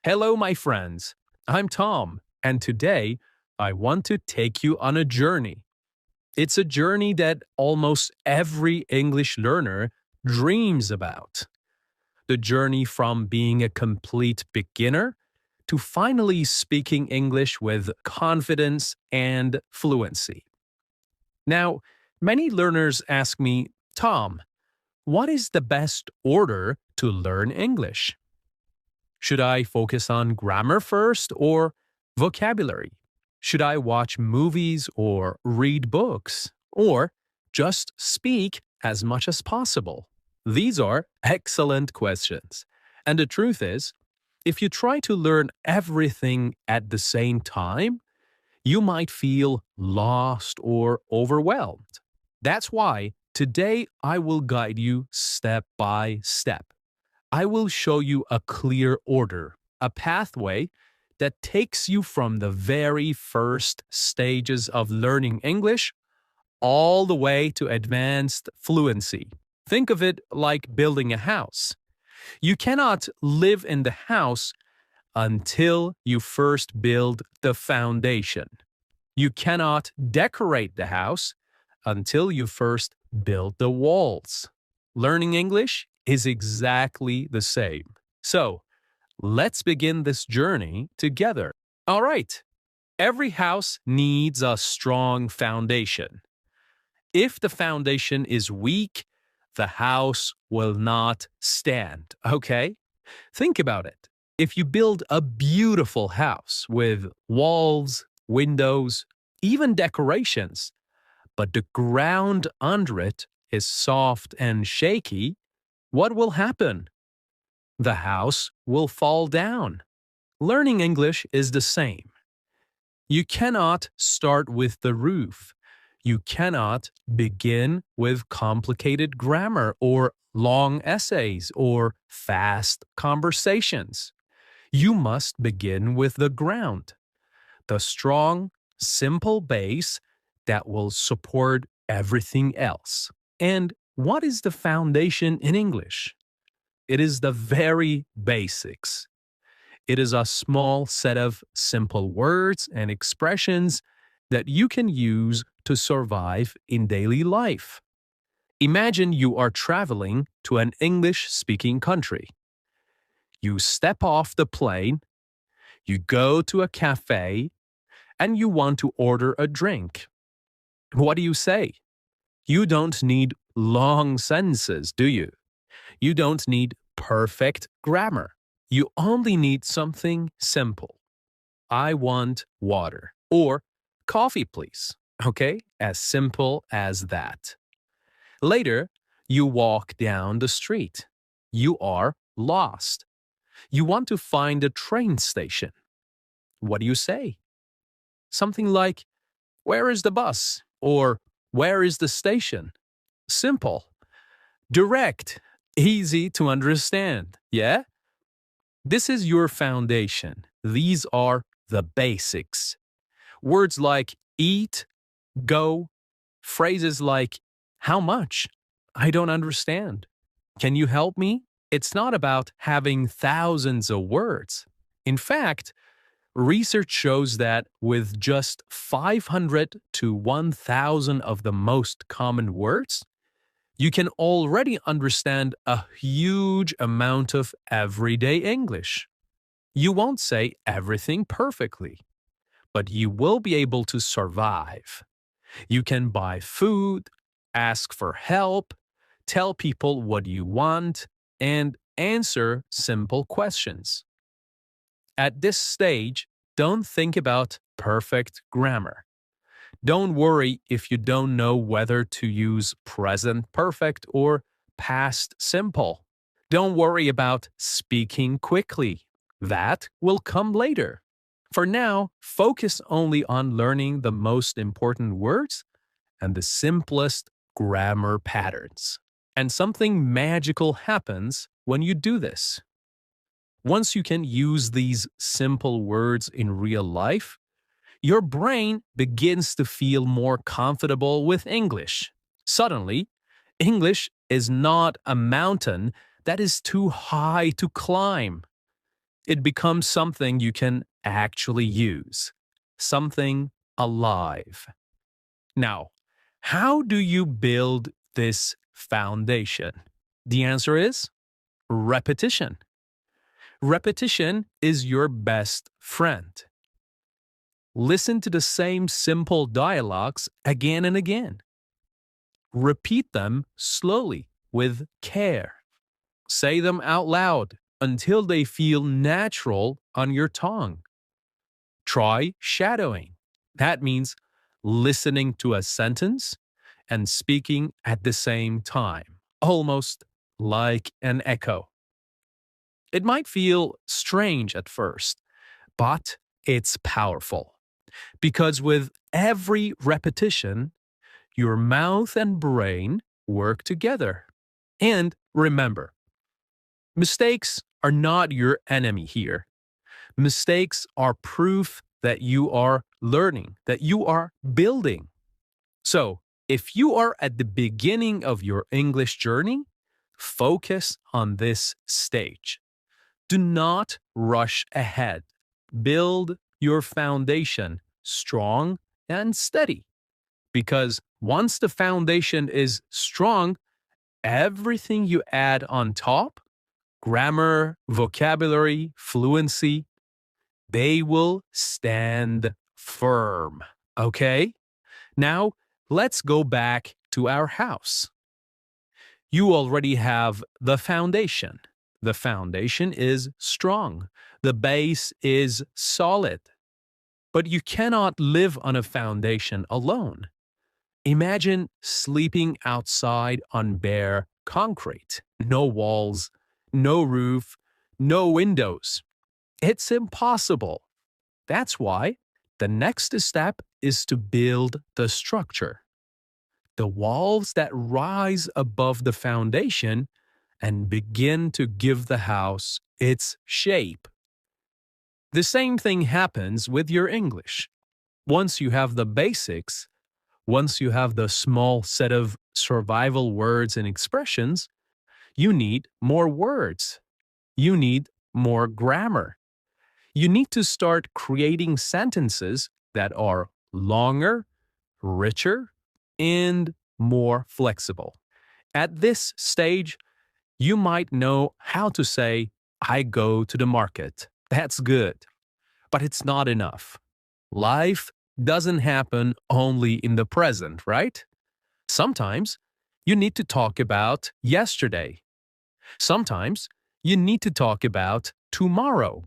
Hello, my friends. I'm Tom, and today I want to take you on a journey. It's a journey that almost every English learner dreams about. The journey from being a complete beginner to finally speaking English with confidence and fluency. Now, many learners ask me, Tom, what is the best order to learn English? Should I focus on grammar first or vocabulary? Should I watch movies or read books? Or just speak as much as possible? These are excellent questions. And the truth is, if you try to learn everything at the same time, you might feel lost or overwhelmed. That's why today I will guide you step by step. I will show you a clear order, a pathway that takes you from the very first stages of learning English all the way to advanced fluency. Think of it like building a house. You cannot live in the house until you first build the foundation. You cannot decorate the house until you first build the walls. Learning English is exactly the same. So, let's begin this journey together. All right. Every house needs a strong foundation. If the foundation is weak, the house will not stand, okay? Think about it. If you build a beautiful house with walls, windows, even decorations, but the ground under it is soft and shaky, what will happen? The house will fall down. Learning English is the same. You cannot start with the roof. You cannot begin with complicated grammar or long essays or fast conversations. You must begin with the ground, the strong, simple base that will support everything else. And what is the foundation in English? It is the very basics. It is a small set of simple words and expressions that you can use to survive in daily life. Imagine you are traveling to an English-speaking country. You step off the plane, you go to a cafe, and you want to order a drink. What do you say? You don't need long sentences, do you? You don't need perfect grammar. You only need something simple. I want water. Or coffee, please. Okay? As simple as that. Later, you walk down the street. You are lost. You want to find a train station. What do you say? Something like, where is the bus? Or where is the station? Simple. Direct. Easy to understand. Yeah? This is your foundation. These are the basics. Words like eat, go, phrases like how much? I don't understand. Can you help me? It's not about having thousands of words. In fact, research shows that with just 500 to 1,000 of the most common words, you can already understand a huge amount of everyday English. You won't say everything perfectly, but you will be able to survive. You can buy food, ask for help, tell people what you want, and answer simple questions. At this stage, don't think about perfect grammar. Don't worry if you don't know whether to use present perfect or past simple. Don't worry about speaking quickly. That will come later. For now, focus only on learning the most important words and the simplest grammar patterns. And something magical happens when you do this. Once you can use these simple words in real life, your brain begins to feel more comfortable with English. Suddenly, English is not a mountain that is too high to climb. It becomes something you can actually use, something alive. Now, how do you build this foundation? The answer is repetition. Repetition is your best friend. Listen to the same simple dialogues again and again. Repeat them slowly with care. Say them out loud until they feel natural on your tongue. Try shadowing. That means listening to a sentence and speaking at the same time, almost like an echo. It might feel strange at first, but it's powerful because with every repetition, your mouth and brain work together. And remember, mistakes are not your enemy here. Mistakes are proof that you are learning, that you are building. So, if you are at the beginning of your English journey, focus on this stage. Do not rush ahead. Build your foundation strong and steady. Because once the foundation is strong, everything you add on top, grammar, vocabulary, fluency, they will stand firm. Okay? Now, let's go back to our house. You already have the foundation. The foundation is strong. The base is solid. But you cannot live on a foundation alone. Imagine sleeping outside on bare concrete. No walls, no roof, no windows. It's impossible. That's why the next step is to build the structure. The walls that rise above the foundation and begin to give the house its shape. The same thing happens with your English. Once you have the basics, once you have the small set of survival words and expressions, you need more words. You need more grammar. You need to start creating sentences that are longer, richer, and more flexible. At this stage, you might know how to say, I go to the market. That's good. But it's not enough. Life doesn't happen only in the present, right? Sometimes you need to talk about yesterday. Sometimes you need to talk about tomorrow.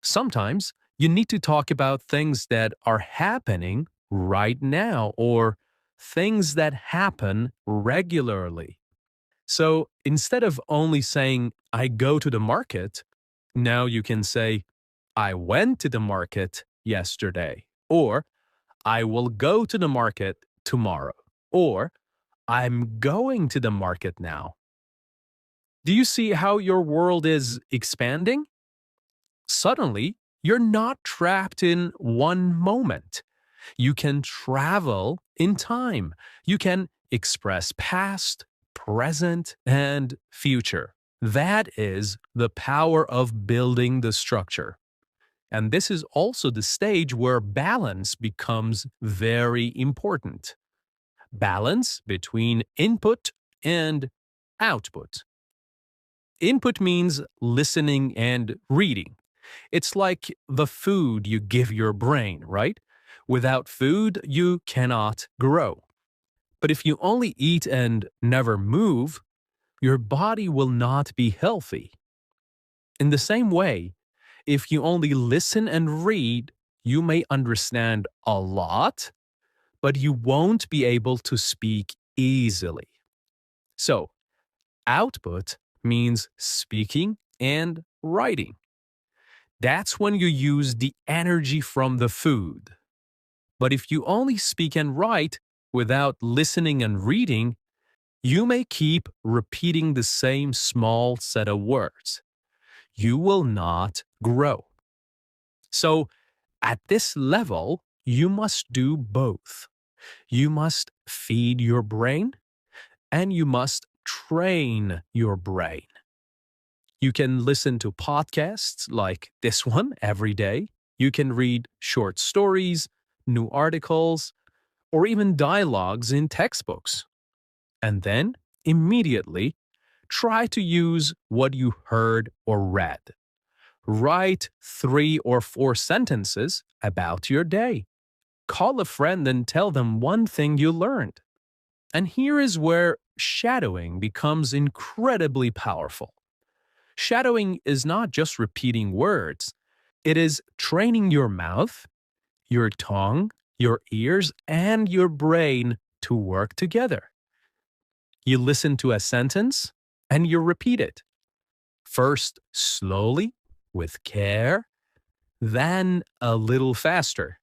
Sometimes you need to talk about things that are happening right now or things that happen regularly. So instead of only saying, I go to the market, now you can say, I went to the market yesterday, or I will go to the market tomorrow, or I'm going to the market now. Do you see how your world is expanding? Suddenly, you're not trapped in one moment. You can travel in time. You can express past, present, and future. That is the power of building the structure. And this is also the stage where balance becomes very important. Balance between input and output. Input means listening and reading. It's like the food you give your brain, right? Without food, you cannot grow. But if you only eat and never move, your body will not be healthy. In the same way, if you only listen and read, you may understand a lot, but you won't be able to speak easily. So, output means speaking and writing. That's when you use the energy from the food. But if you only speak and write without listening and reading, you may keep repeating the same small set of words. You will not grow. So, at this level, you must do both. You must feed your brain and you must train your brain. You can listen to podcasts like this one every day. You can read short stories, new articles, or even dialogues in textbooks. And then, immediately, try to use what you heard or read. Write 3 or 4 sentences about your day. Call a friend and tell them one thing you learned. And here is where shadowing becomes incredibly powerful. Shadowing is not just repeating words, it is training your mouth, your tongue, your ears, and your brain to work together. You listen to a sentence and you repeat it. First slowly, with care, then a little faster.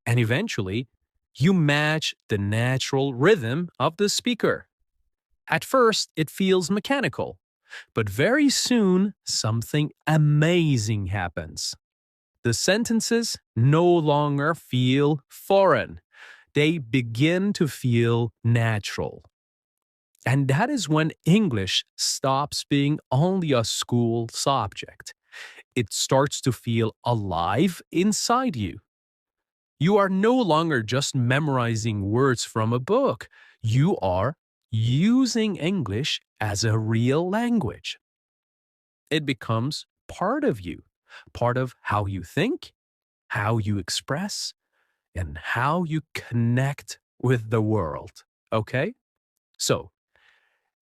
And eventually, you match the natural rhythm of the speaker. At first, it feels mechanical, but very soon, something amazing happens. The sentences no longer feel foreign. They begin to feel natural. And that is when English stops being only a school subject. It starts to feel alive inside you. You are no longer just memorizing words from a book. You are using English as a real language. It becomes part of you, part of how you think, how you express, and how you connect with the world. Okay? So,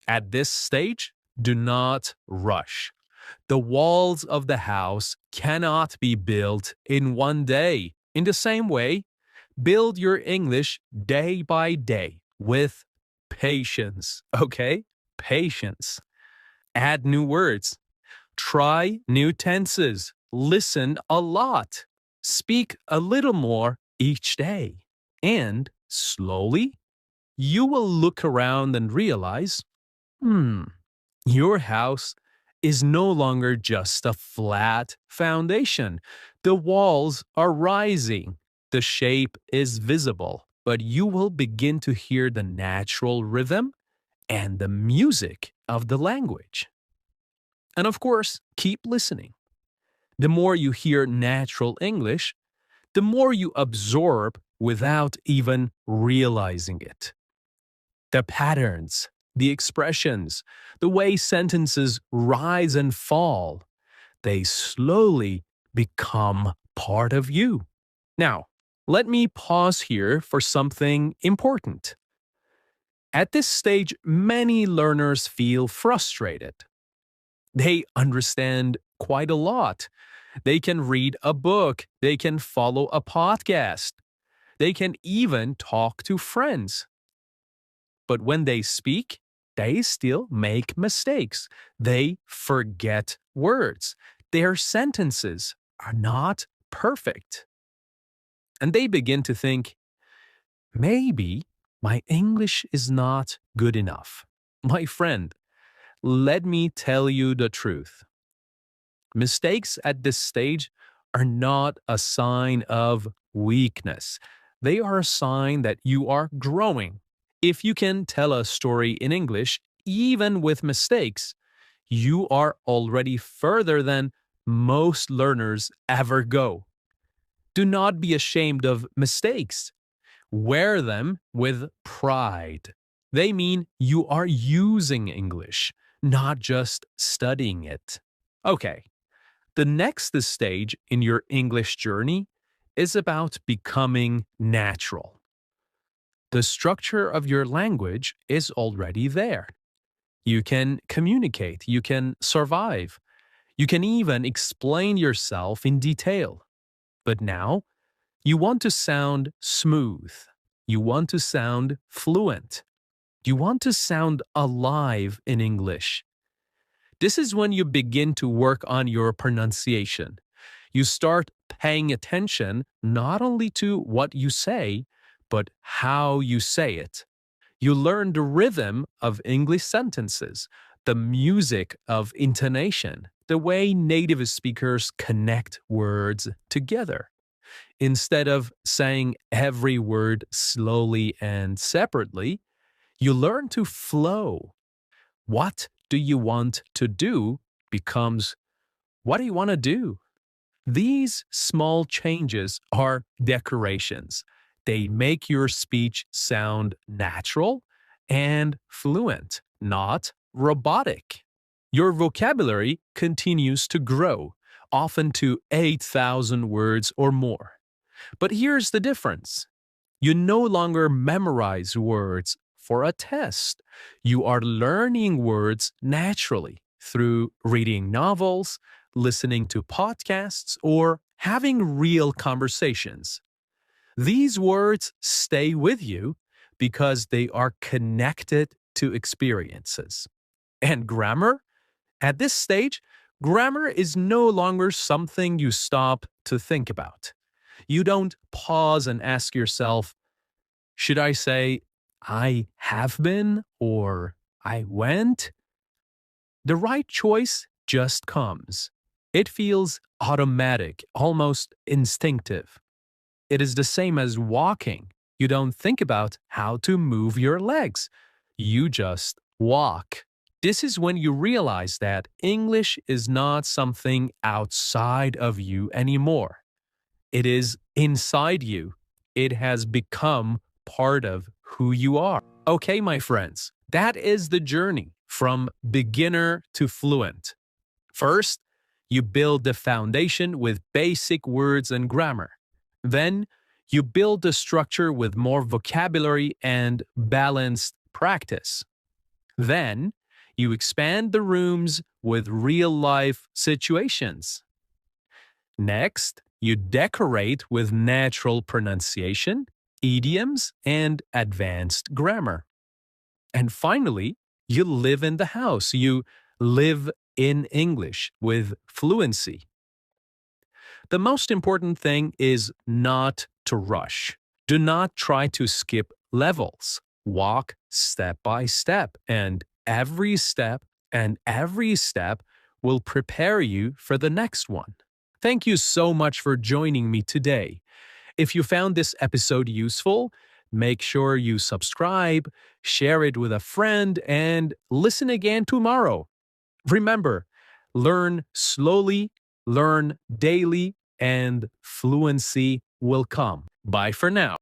at this stage, do not rush. The walls of the house cannot be built in one day. In the same way, build your English day by day with patience. Okay? Patience. Add new words. Try new tenses. Listen a lot. Speak a little more each day. And slowly, you will look around and realize, your house is no longer just a flat foundation. The walls are rising. The shape is visible, but you will begin to hear the natural rhythm and the music of the language. And of course, keep listening. The more you hear natural English, the more you absorb without even realizing it. The patterns, the expressions, the way sentences rise and fall, they slowly become part of you. Now, let me pause here for something important. At this stage, many learners feel frustrated. They understand quite a lot. They can read a book, they can follow a podcast, they can even talk to friends. But when they speak, they still make mistakes. They forget words. Their sentences are not perfect. And they begin to think, maybe my English is not good enough. My friend, let me tell you the truth. Mistakes at this stage are not a sign of weakness. They are a sign that you are growing. If you can tell a story in English, even with mistakes, you are already further than most learners ever go. Do not be ashamed of mistakes. Wear them with pride. They mean you are using English, not just studying it. Okay, the next stage in your English journey is about becoming natural. The structure of your language is already there. You can communicate, you can survive, you can even explain yourself in detail. But now, you want to sound smooth. You want to sound fluent. You want to sound alive in English. This is when you begin to work on your pronunciation. You start paying attention not only to what you say, but how you say it. You learn the rhythm of English sentences, the music of intonation, the way native speakers connect words together. Instead of saying every word slowly and separately, you learn to flow. What do you want to do becomes, what do you want to do? These small changes are decorations. They make your speech sound natural and fluent, not robotic. Your vocabulary continues to grow, often to 8,000 words or more. But here's the difference. You no longer memorize words for a test. You are learning words naturally through reading novels, listening to podcasts, or having real conversations. These words stay with you because they are connected to experiences. And grammar? At this stage, grammar is no longer something you stop to think about. You don't pause and ask yourself, should I say, I have been or I went? The right choice just comes. It feels automatic, almost instinctive. It is the same as walking. You don't think about how to move your legs. You just walk. This is when you realize that English is not something outside of you anymore. It is inside you. It has become part of who you are. Okay, my friends, that is the journey from beginner to fluent. First, you build the foundation with basic words and grammar. Then, you build the structure with more vocabulary and balanced practice. Then, you expand the rooms with real-life situations. Next, you decorate with natural pronunciation, idioms, and advanced grammar. And finally, you live in the house. You live in English with fluency. The most important thing is not to rush. Do not try to skip levels. Walk step by step, and every step will prepare you for the next one. Thank you so much for joining me today. If you found this episode useful, make sure you subscribe, share it with a friend, and listen again tomorrow. Remember, learn slowly, learn daily, and fluency will come. Bye for now.